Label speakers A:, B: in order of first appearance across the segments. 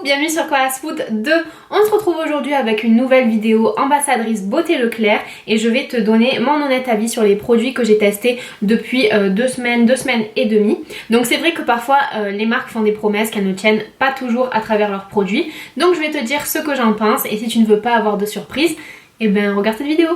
A: bienvenue sur Koalas Food 2. On se retrouve aujourd'hui avec une nouvelle vidéo ambassadrice Beauté Leclerc et je vais te donner mon honnête avis sur les produits que j'ai testés depuis 2 semaines et demie. Donc c'est vrai que parfois les marques font des promesses qu'elles ne tiennent pas toujours à travers leurs produits. Donc je vais te dire ce que j'en pense et si tu ne veux pas avoir de surprise, eh ben regarde cette vidéo.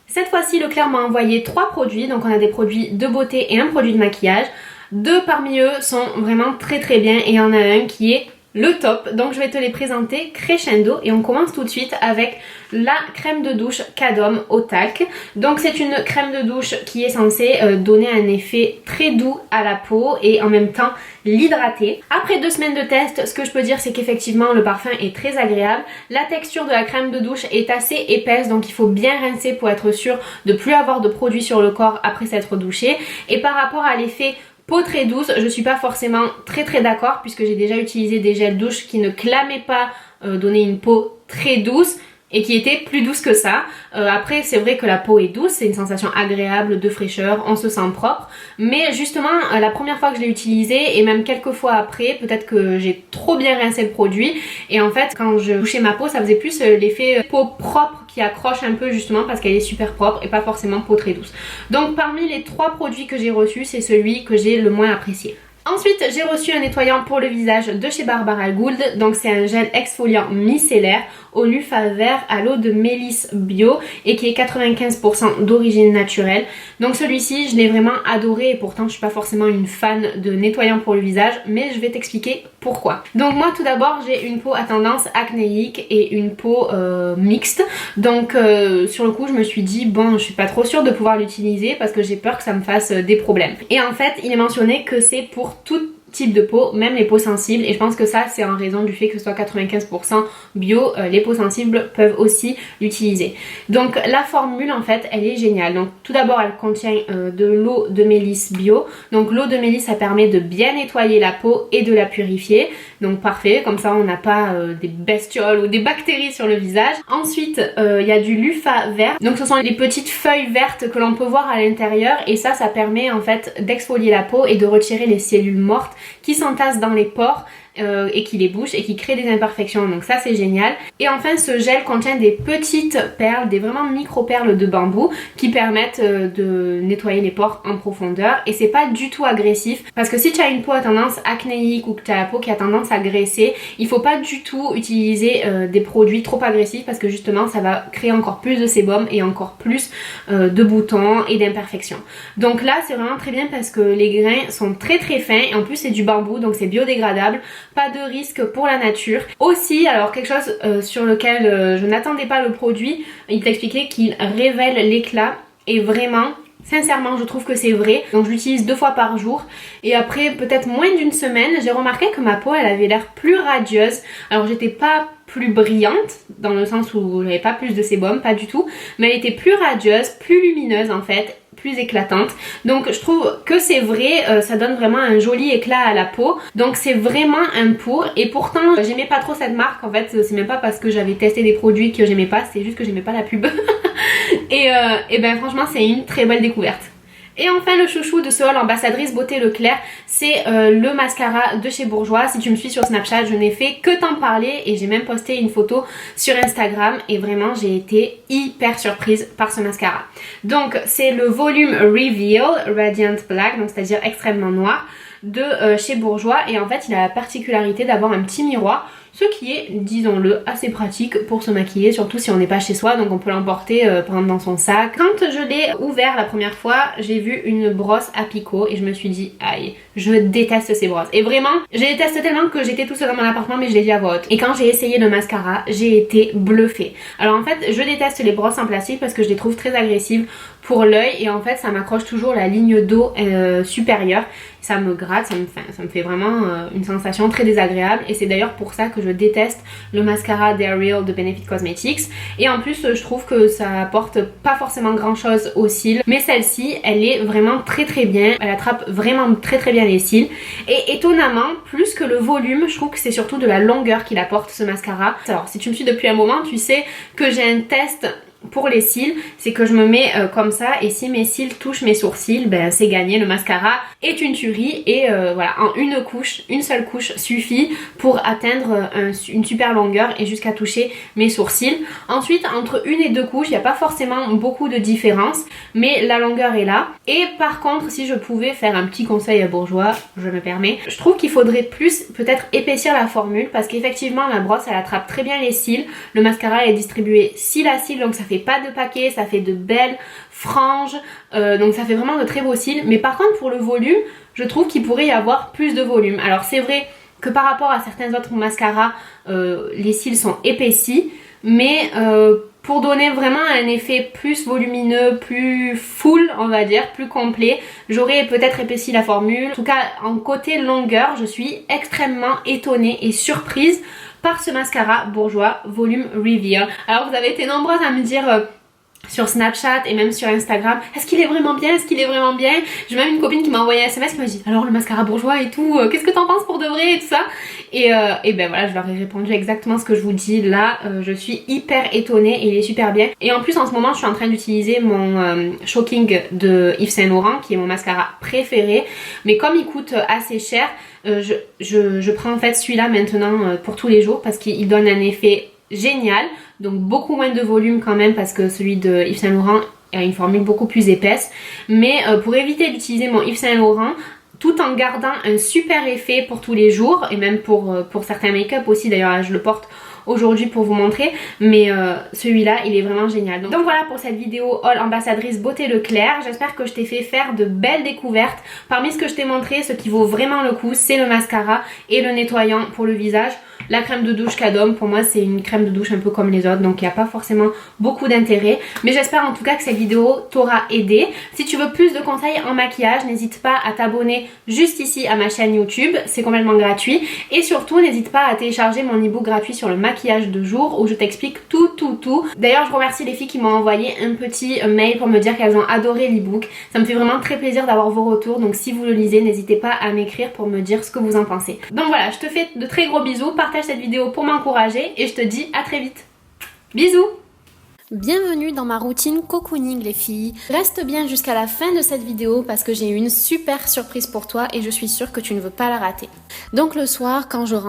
A: Cette fois-ci Leclerc m'a envoyé 3 produits, donc on a des produits de beauté et un produit de maquillage. 2 parmi eux sont vraiment très bien et il y en a un qui est le top, donc je vais te les présenter crescendo et on commence tout de suite avec la crème de douche Cadom au talc. Donc c'est une crème de douche qui est censée donner un effet très doux à la peau et en même temps l'hydrater. Après 2 semaines de test, ce que je peux dire c'est qu'effectivement le parfum est très agréable. La texture de la crème de douche est assez épaisse, donc il faut bien rincer pour être sûr de ne plus avoir de produit sur le corps après s'être douché. Et par rapport à l'effet peau très douce, je suis pas forcément très d'accord puisque j'ai déjà utilisé des gels douche qui ne clamaient pas donner une peau très douce et qui étaient plus douces que ça. Après c'est vrai que la peau est douce, c'est une sensation agréable de fraîcheur, on se sent propre, mais justement la première fois que je l'ai utilisé et même quelques fois après, peut-être que j'ai trop bien rincé le produit et en fait quand je touchais ma peau ça faisait plus l'effet peau propre qui accroche un peu justement parce qu'elle est super propre et pas forcément peau très douce. Donc parmi les 3 produits que j'ai reçus, c'est celui que j'ai le moins apprécié. Ensuite j'ai reçu un nettoyant pour le visage de chez Barbara Gould, donc c'est un gel exfoliant micellaire au Nufa vert à l'eau de mélisse bio et qui est 95% d'origine naturelle. Donc celui-ci je l'ai vraiment adoré et pourtant je suis pas forcément une fan de nettoyant pour le visage, mais je vais t'expliquer pourquoi. Donc moi tout d'abord j'ai une peau à tendance acnéique et une peau mixte, donc sur le coup je me suis dit bon je suis pas trop sûre de pouvoir l'utiliser parce que j'ai peur que ça me fasse des problèmes. Et en fait il est mentionné que c'est pour tout type de peau, même les peaux sensibles, et je pense que ça c'est en raison du fait que ce soit 95% bio, les peaux sensibles peuvent aussi l'utiliser. Donc la formule en fait elle est géniale. Donc tout d'abord elle contient de l'eau de mélisse bio, donc l'eau de mélisse ça permet de bien nettoyer la peau et de la purifier, donc parfait, comme ça on n'a pas des bestioles ou des bactéries sur le visage. Ensuite il y a du Lufa vert, donc ce sont les petites feuilles vertes que l'on peut voir à l'intérieur et ça permet en fait d'exfolier la peau et de retirer les cellules mortes qui s'entassent dans les pores et qui les bouchent et qui créent des imperfections, donc ça c'est génial. Et enfin ce gel contient des petites perles, des vraiment micro perles de bambou qui permettent de nettoyer les pores en profondeur et c'est pas du tout agressif parce que si tu as une peau à tendance acnéique ou que tu as la peau qui a tendance à graisser, il faut pas du tout utiliser des produits trop agressifs parce que justement ça va créer encore plus de sébum et encore plus de boutons et d'imperfections. Donc là c'est vraiment très bien parce que les grains sont très fins et en plus c'est du bambou donc c'est biodégradable. Pas de risque pour la nature. Aussi, alors quelque chose sur lequel je n'attendais pas le produit, il t'expliquait qu'il révèle l'éclat et vraiment, sincèrement je trouve que c'est vrai. Donc je l'utilise 2 fois par jour et après peut-être moins d'une semaine, j'ai remarqué que ma peau elle avait l'air plus radieuse. Alors j'étais pas plus brillante dans le sens où j'avais pas plus de sébum, pas du tout, mais elle était plus radieuse, plus lumineuse en fait, plus éclatante. Donc je trouve que c'est vrai, ça donne vraiment un joli éclat à la peau. Donc c'est vraiment un pour. Et pourtant j'aimais pas trop cette marque en fait, c'est même pas parce que j'avais testé des produits que j'aimais pas, c'est juste que j'aimais pas la pub. et ben franchement c'est une très belle découverte. Et enfin le chouchou de ce haul ambassadrice Beauté Leclerc, c'est le mascara de chez Bourjois. Si tu me suis sur Snapchat, je n'ai fait que t'en parler et j'ai même posté une photo sur Instagram et vraiment j'ai été hyper surprise par ce mascara. Donc c'est le volume Reveal Radiant Black, donc c'est-à-dire extrêmement noir, de chez Bourjois et en fait il a la particularité d'avoir un petit miroir, ce qui est, disons-le, assez pratique pour se maquiller, surtout si on n'est pas chez soi, donc on peut l'emporter par exemple dans son sac. Quand je l'ai ouvert la première fois, j'ai vu une brosse à picot et je me suis dit aïe, je déteste ces brosses. Et vraiment, je les déteste tellement que j'étais tout seul dans mon appartement mais je l'ai dit à voix haute. Et quand j'ai essayé le mascara, j'ai été bluffée. Alors en fait, je déteste les brosses en plastique parce que je les trouve très agressives pour l'œil et en fait ça m'accroche toujours la ligne d'eau supérieure. Ça me gratte, ça me fait vraiment une sensation très désagréable et c'est d'ailleurs pour ça que je déteste le mascara They're Real de Benefit Cosmetics. Et en plus je trouve que ça apporte pas forcément grand chose aux cils, mais celle-ci elle est vraiment très bien, elle attrape vraiment très bien les cils et étonnamment plus que le volume, je trouve que c'est surtout de la longueur qu'il apporte ce mascara. Alors si tu me suis depuis un moment, tu sais que j'ai un test pour les cils, c'est que je me mets comme ça et si mes cils touchent mes sourcils, ben c'est gagné, le mascara est une tuerie et voilà, en une seule couche suffit pour atteindre une super longueur et jusqu'à toucher mes sourcils. Ensuite, entre une et deux couches, il n'y a pas forcément beaucoup de différence, mais la longueur est là. Et par contre, si je pouvais faire un petit conseil à bourgeois, je me permets, je trouve qu'il faudrait plus peut-être épaissir la formule parce qu'effectivement la brosse elle attrape très bien les cils, le mascara est distribué cil à cil donc ça fait pas de paquet, ça fait de belles franges, donc ça fait vraiment de très beaux cils. Mais par contre pour le volume, je trouve qu'il pourrait y avoir plus de volume. Alors c'est vrai que par rapport à certains autres mascaras, les cils sont épaissis, mais pour donner vraiment un effet plus volumineux, plus full on va dire, plus complet, j'aurais peut-être épaissi la formule. En tout cas en côté longueur, je suis extrêmement étonnée et surprise par ce mascara bourgeois Volume Reveal. Alors vous avez été nombreuses à me dire sur Snapchat et même sur Instagram, est-ce qu'il est vraiment bien, est-ce qu'il est vraiment bien. J'ai même une copine qui m'a envoyé un SMS qui m'a dit alors le mascara bourgeois et tout, qu'est-ce que t'en penses pour de vrai et tout ça. Et ben voilà, je leur ai répondu exactement ce que je vous dis là. Je suis hyper étonnée et il est super bien. Et en plus en ce moment je suis en train d'utiliser mon Shocking de Yves Saint Laurent qui est mon mascara préféré, mais comme il coûte assez cher, je prends en fait celui-là maintenant pour tous les jours parce qu'il donne un effet génial, donc beaucoup moins de volume quand même parce que celui de Yves Saint Laurent a une formule beaucoup plus épaisse, mais pour éviter d'utiliser mon Yves Saint Laurent tout en gardant un super effet pour tous les jours et même pour certains make-up aussi, d'ailleurs là je le porte aujourd'hui pour vous montrer, mais celui-là il est vraiment génial. Donc voilà pour cette vidéo haul ambassadrice Beauté Leclerc. J'espère que je t'ai fait faire de belles découvertes. Parmi ce que je t'ai montré, ce qui vaut vraiment le coup c'est le mascara et le nettoyant pour le visage. La crème de douche Cadom, pour moi c'est une crème de douche un peu comme les autres, donc il n'y a pas forcément beaucoup d'intérêt, mais j'espère en tout cas que cette vidéo t'aura aidé. Si tu veux plus de conseils en maquillage, n'hésite pas à t'abonner juste ici à ma chaîne YouTube, c'est complètement gratuit, et surtout n'hésite pas à télécharger mon ebook gratuit sur le maquillage de jour où je t'explique tout. D'ailleurs je remercie les filles qui m'ont envoyé un petit mail pour me dire qu'elles ont adoré l'ebook, ça me fait vraiment très plaisir d'avoir vos retours, donc si vous le lisez n'hésitez pas à m'écrire pour me dire ce que vous en pensez. Donc voilà, je te fais de très gros bisous, partage cette vidéo pour m'encourager et je te dis à très vite. Bisous! Bienvenue dans ma routine cocooning les filles. Reste bien jusqu'à la fin de cette vidéo parce que j'ai une super surprise pour toi et je suis sûre que tu ne veux pas la rater. Donc le soir quand je rentre,